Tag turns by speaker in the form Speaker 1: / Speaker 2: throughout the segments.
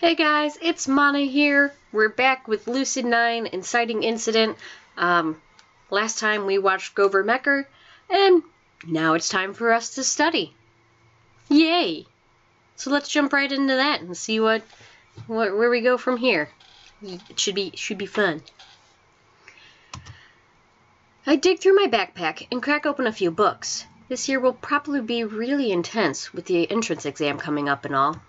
Speaker 1: Hey guys, it's Mana here. We're back with Lucid9 Inciting Incident. Last time we watched Gover Mecker, and now it's time for us to study. Yay! So let's jump right into that and see where we go from here. It should be fun. I dig through my backpack and crack open a few books. This year will probably be really intense with the entrance exam coming up and all.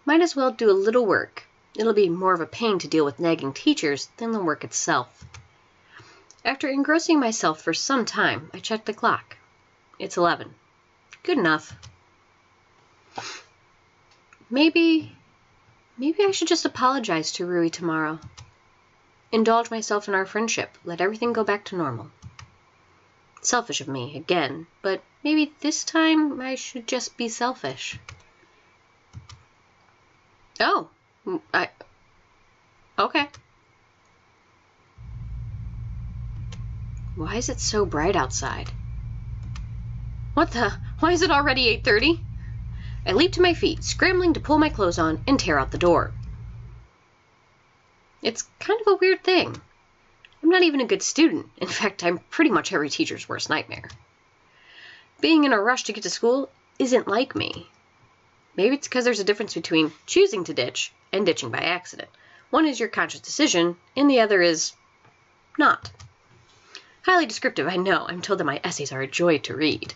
Speaker 1: Might as well do a little work. It'll be more of a pain to deal with nagging teachers than the work itself. After engrossing myself for some time, I checked the clock. It's 11. Good enough. Maybe I should just apologize to Rui tomorrow. Indulge myself in our friendship. Let everything go back to normal. Selfish of me, again, but maybe this time I should just be selfish. Oh, okay. Why is it so bright outside? Why is it already 8:30? I leap to my feet, scrambling to pull my clothes on and tear out the door. It's kind of a weird thing. I'm not even a good student. In fact, I'm pretty much every teacher's worst nightmare. Being in a rush to get to school isn't like me. Maybe it's because there's a difference between choosing to ditch and ditching by accident. One is your conscious decision, and the other is not. Highly descriptive, I know. I'm told that my essays are a joy to read.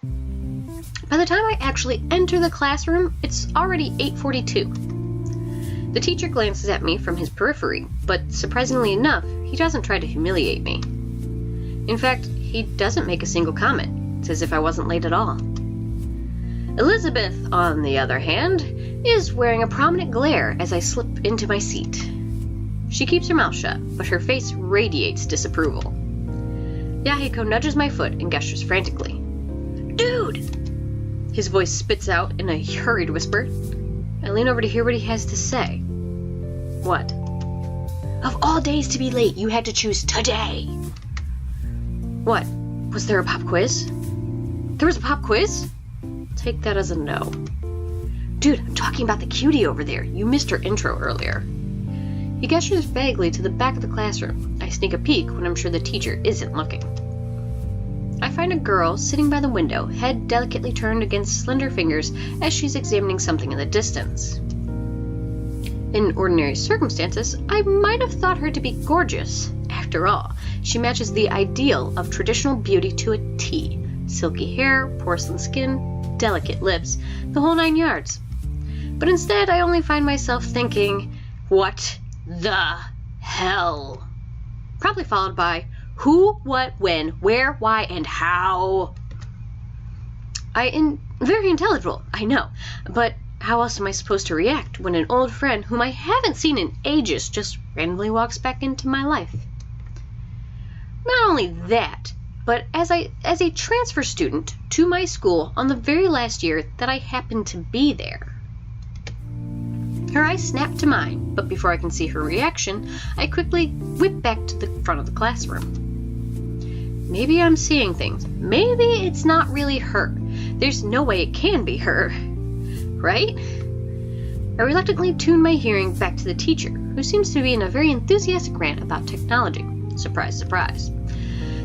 Speaker 1: By the time I actually enter the classroom, it's already 8:42. The teacher glances at me from his periphery, but surprisingly enough, he doesn't try to humiliate me. In fact, he doesn't make a single comment. It's as if I wasn't late at all. Elizabeth, on the other hand, is wearing a prominent glare as I slip into my seat. She keeps her mouth shut, but her face radiates disapproval. Yahiko nudges my foot and gestures frantically. "Dude!" His voice spits out in a hurried whisper. I lean over to hear what he has to say. What? "Of all days to be late, you had to choose today." What? Was there a pop quiz? There was a pop quiz? Take that as a no. "Dude, I'm talking about the cutie over there. You missed her intro earlier." He gestures vaguely to the back of the classroom. I sneak a peek when I'm sure the teacher isn't looking. I find a girl sitting by the window, head delicately turned against slender fingers as she's examining something in the distance. In ordinary circumstances, I might have thought her to be gorgeous. After all, she matches the ideal of traditional beauty to a T. Silky hair, porcelain skin, delicate lips, the whole 9 yards. But instead, I only find myself thinking, what the hell? Probably followed by, who, what, when, where, why, and how? Very intelligible, I know, but how else am I supposed to react when an old friend whom I haven't seen in ages just randomly walks back into my life? Not only that, but as a transfer student to my school on the very last year that I happened to be there. Her eyes snap to mine, but before I can see her reaction, I quickly whip back to the front of the classroom. Maybe I'm seeing things. Maybe it's not really her. There's no way it can be her. Right? I reluctantly tune my hearing back to the teacher, who seems to be in a very enthusiastic rant about technology. Surprise, surprise.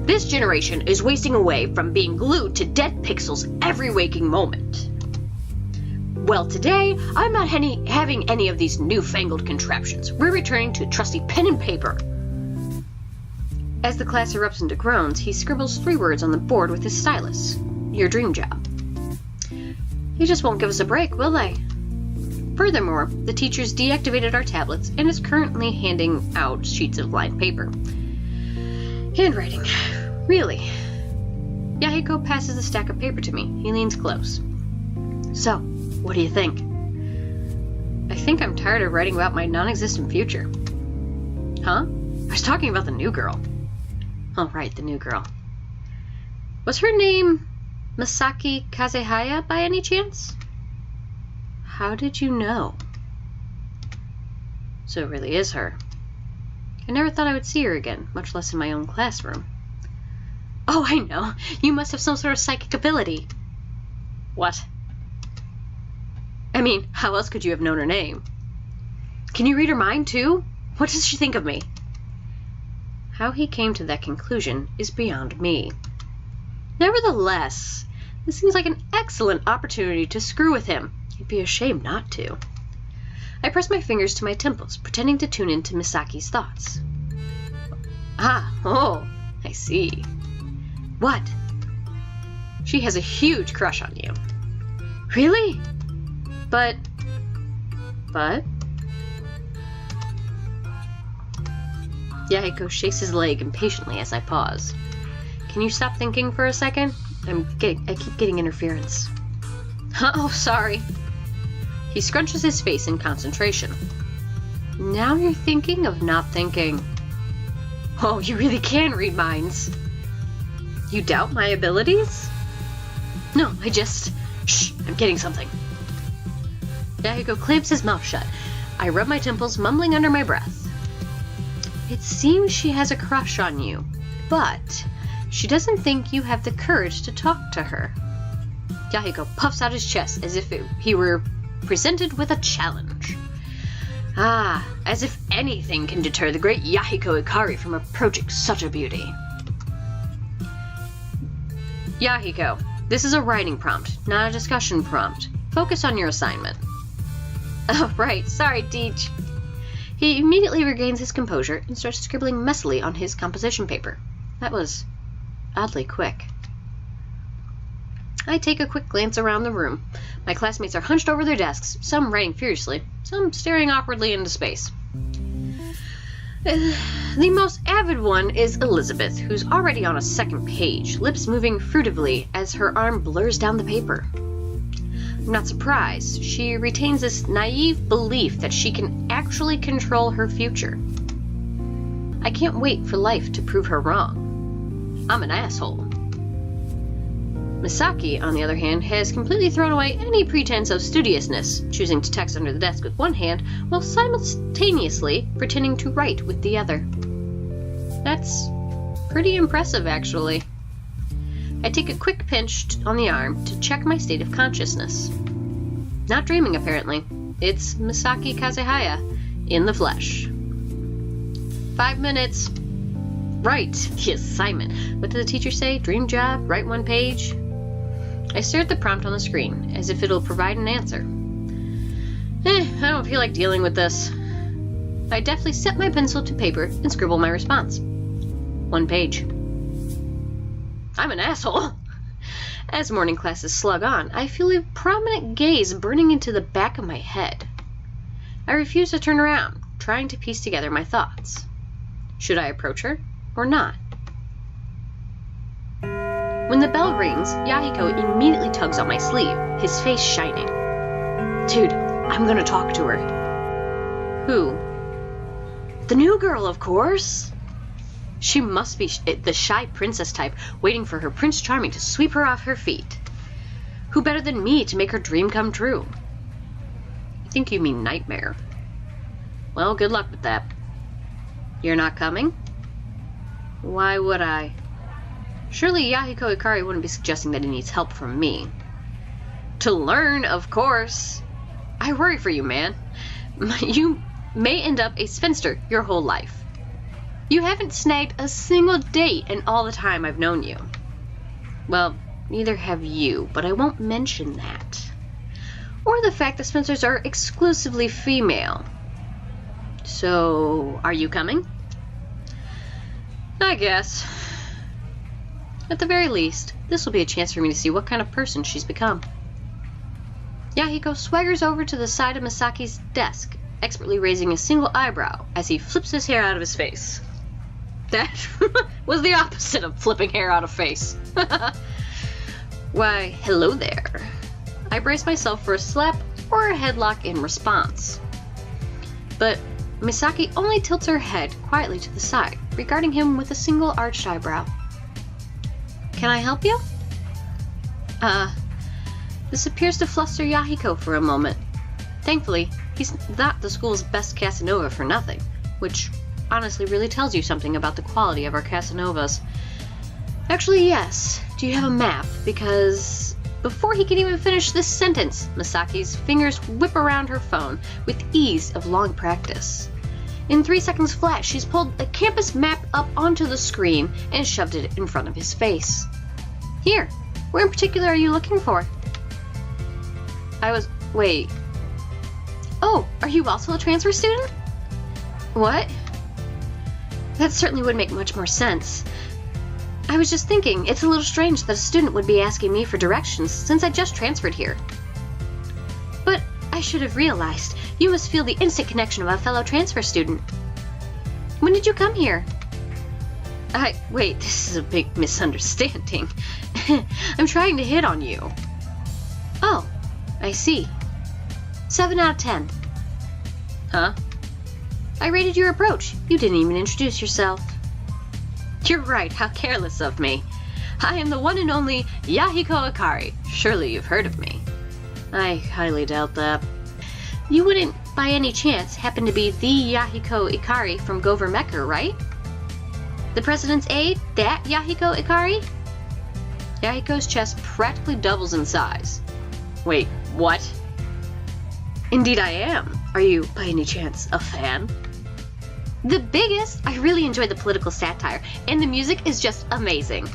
Speaker 1: "This generation is wasting away from being glued to dead pixels every waking moment. Well, today, I'm not having any of these newfangled contraptions. We're returning to trusty pen and paper." As the class erupts into groans, he scribbles 3 words on the board with his stylus. "Your dream job." He just won't give us a break, will they? Furthermore, the teacher's deactivated our tablets and is currently handing out sheets of lined paper. Handwriting. Really? Yahiko passes a stack of paper to me. He leans close. "So, what do you think?" "I think I'm tired of writing about my non-existent future." "Huh? I was talking about the new girl." "Oh, right, the new girl. Was her name Masaki Kazehaya by any chance?" "How did you know?" "So it really is her. I never thought I would see her again, much less in my own classroom." "Oh, I know. You must have some sort of psychic ability." "What?" mean, how else could you have known her name? Can you read her mind, too? What does she think of me? How he came to that conclusion is beyond me. Nevertheless, this seems like an excellent opportunity to screw with him. He'd be ashamed not to. I press my fingers to my temples, pretending to tune into Misaki's thoughts. Oh, I see. What? She has a huge crush on you. Really? But... Yahiko shakes his leg impatiently as I pause. Can you stop thinking for a second? I keep getting interference. Oh, sorry. He scrunches his face in concentration. Now you're thinking of not thinking. Oh, you really can read minds. You doubt my abilities? No, Shh, I'm getting something. Yahiko clamps his mouth shut. I rub my temples, mumbling under my breath. It seems she has a crush on you, but she doesn't think you have the courage to talk to her. Yahiko puffs out his chest as if he were presented with a challenge. As if anything can deter the great Yahiko Ikari from approaching such a beauty. Yahiko, this is a writing prompt, not a discussion prompt. Focus on your assignment. Oh, right. Sorry, Teach. He immediately regains his composure and starts scribbling messily on his composition paper. That was oddly quick. I take a quick glance around the room. My classmates are hunched over their desks, some writing furiously, some staring awkwardly into space. The most avid one is Elizabeth, who's already on a second page, lips moving furtively as her arm blurs down the paper. I'm not surprised. She retains this naive belief that she can actually control her future. I can't wait for life to prove her wrong. I'm an asshole. Misaki, on the other hand, has completely thrown away any pretense of studiousness, choosing to text under the desk with one hand while simultaneously pretending to write with the other. That's pretty impressive, actually. I take a quick pinch on the arm to check my state of consciousness. Not dreaming, apparently. It's Misaki Kazehaya, in the flesh. 5 minutes. Right, the assignment. What did the teacher say? Dream job? Write 1 page? I stare at the prompt on the screen, as if it'll provide an answer. I don't feel like dealing with this. I deftly set my pencil to paper and scribble my response. 1 page. I'm an asshole. As morning classes slug on, I feel a prominent gaze burning into the back of my head. I refuse to turn around, trying to piece together my thoughts. Should I approach her or not? When the bell rings, Yahiko immediately tugs on my sleeve, his face shining. Dude, I'm gonna talk to her. Who? The new girl, of course. She must be the shy princess type, waiting for her Prince Charming to sweep her off her feet. Who better than me to make her dream come true? I think you mean nightmare. Well, good luck with that. You're not coming? Why would I? Surely Yahiko Ikari wouldn't be suggesting that he needs help from me. To learn, of course. I worry for you, man. You may end up a spinster your whole life. You haven't snagged a single date in all the time I've known you. Well, neither have you, but I won't mention that. Or the fact that spinsters are exclusively female. So, are you coming? I guess. At the very least, this will be a chance for me to see what kind of person she's become. Yahiko swaggers over to the side of Misaki's desk, expertly raising a single eyebrow as he flips his hair out of his face. That was the opposite of flipping hair out of face. Why, hello there. I brace myself for a slap or a headlock in response. But Misaki only tilts her head quietly to the side, regarding him with a single arched eyebrow. Can I help you? This appears to fluster Yahiko for a moment. Thankfully, he's not the school's best Casanova for nothing, which honestly really tells you something about the quality of our Casanovas. Actually, yes. Do you have a map? Because Before he can even finish this sentence, Misaki's fingers whip around her phone with ease of long practice. In 3 seconds flat, she's pulled a campus map up onto the screen and shoved it in front of his face. Here, where in particular are you looking for? Wait. Oh, are you also a transfer student? What? That certainly would make much more sense. I was just thinking, it's a little strange that a student would be asking me for directions since I just transferred here. But I should have realized. You must feel the instant connection of a fellow transfer student. When did you come here? Wait, this is a big misunderstanding. I'm trying to hit on you. Oh, I see. 7 out of 10. Huh? I rated your approach. You didn't even introduce yourself. You're right, how careless of me. I am the one and only Yahiko Ikari. Surely you've heard of me. I highly doubt that. You wouldn't, by any chance, happen to be the Yahiko Ikari from Gover Mecker, right? The president's aide? That Yahiko Ikari? Yahiko's chest practically doubles in size. Wait, what? Indeed I am. Are you, by any chance, a fan? The biggest! I really enjoy the political satire, and the music is just amazing.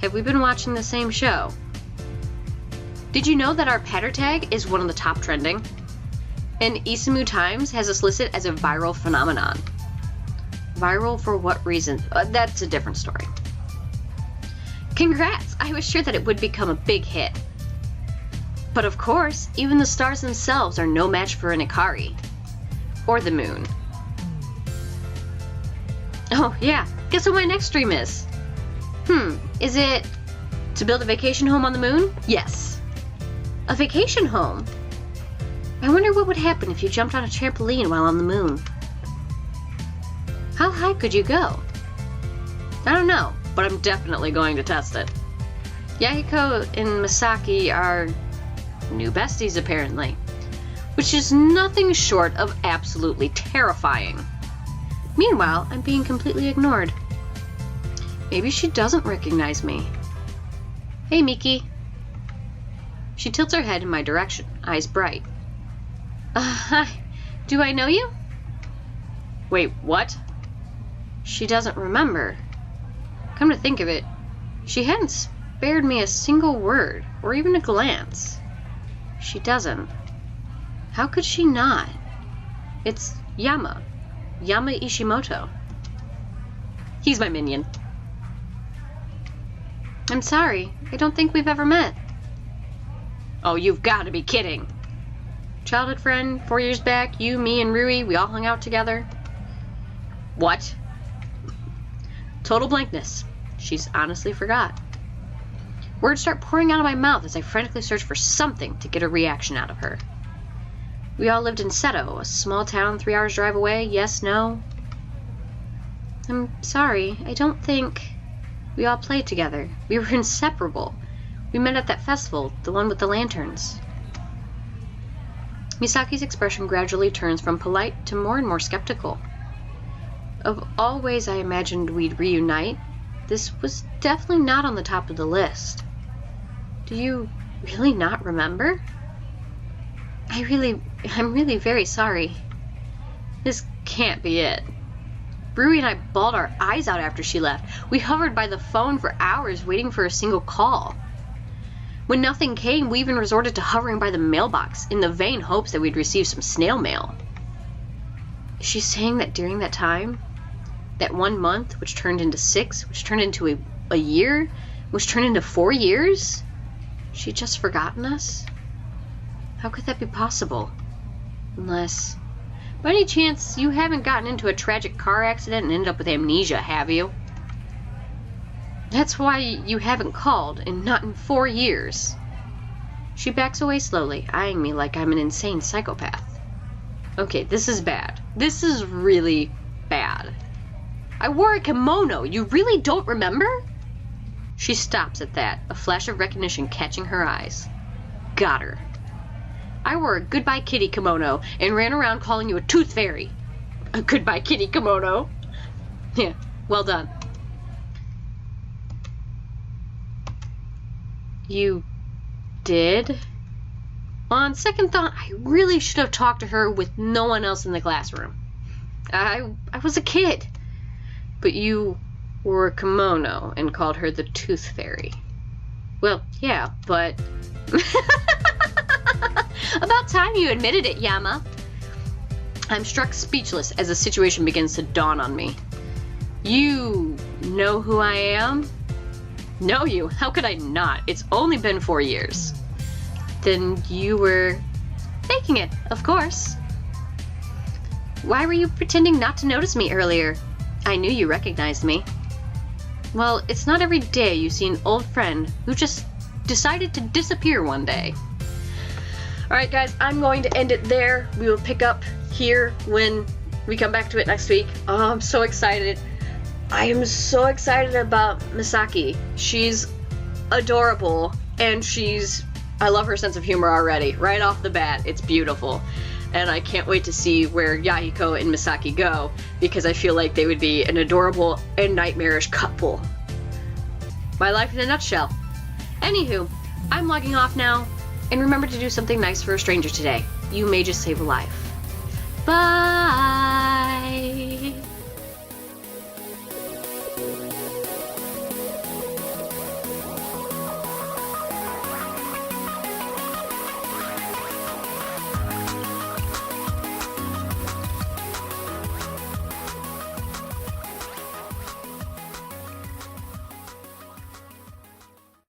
Speaker 1: Have we been watching the same show? Did you know that our patter tag is one of the top trending? And Isamu Times has us listed as a viral phenomenon. Viral for what reason? That's a different story. Congrats! I was sure that it would become a big hit. But of course, even the stars themselves are no match for an Ikari. Or the moon. Oh yeah, guess what my next dream is? Is it to build a vacation home on the moon? Yes. A vacation home? I wonder what would happen if you jumped on a trampoline while on the moon. How high could you go? I don't know, but I'm definitely going to test it. Yahiko and Misaki are new besties apparently, which is nothing short of absolutely terrifying. Meanwhile, I'm being completely ignored. Maybe she doesn't recognize me. Hey, Miki. She tilts her head in my direction, eyes bright. Hi. Do I know you? Wait, what? She doesn't remember. Come to think of it, she hadn't spared me a single word, or even a glance. She doesn't. How could she not? It's Yama Ishimoto. He's my minion. I'm sorry, I don't think we've ever met. Oh, you've got to be kidding. Childhood friend, 4 years back, you, me, and Rui, we all hung out together. What? Total blankness. She's honestly forgot. Words start pouring out of my mouth as I frantically search for something to get a reaction out of her. We all lived in Seto, a small town 3 hours drive away. Yes, no? I'm sorry, I don't think... We all played together. We were inseparable. We met at that festival, the one with the lanterns. Misaki's expression gradually turns from polite to more and more skeptical. Of all ways I imagined we'd reunite, this was definitely not on the top of the list. Do you really not remember? I'm really very sorry. This can't be it. Rui and I bawled our eyes out after she left. We hovered by the phone for hours waiting for a single call. When nothing came, we even resorted to hovering by the mailbox in the vain hopes that we'd receive some snail mail. Is she saying that during that time, that 1 month, which turned into 6, which turned into a year, which turned into 4 years, she'd just forgotten us? How could that be possible? Unless... By any chance, you haven't gotten into a tragic car accident and ended up with amnesia, have you? That's why you haven't called, and not in 4 years. She backs away slowly, eyeing me like I'm an insane psychopath. Okay, this is bad. This is really bad. I wore a kimono. You really don't remember? She stops at that, a flash of recognition catching her eyes. Got her. I wore a Goodbye Kitty kimono and ran around calling you a tooth fairy. A Goodbye Kitty kimono? Yeah, well done. You did. On second thought, I really should have talked to her with no one else in the classroom. I was a kid. But you wore a kimono and called her the Tooth Fairy. Well, yeah, but... About time you admitted it, Yama. I'm struck speechless as the situation begins to dawn on me. You know who I am? Know you? How could I not? It's only been 4 years. Then you were faking it, of course. Why were you pretending not to notice me earlier? I knew you recognized me. Well, it's not every day you see an old friend who just decided to disappear one day. Alright guys, I'm going to end it there. We will pick up here when we come back to it next week. Oh, I'm so excited. I am so excited about Misaki. She's adorable, and I love her sense of humor already. Right off the bat, it's beautiful. And I can't wait to see where Yahiko and Misaki go, because I feel like they would be an adorable and nightmarish couple. My life in a nutshell. Anywho, I'm logging off now, and remember to do something nice for a stranger today. You may just save a life. Bye!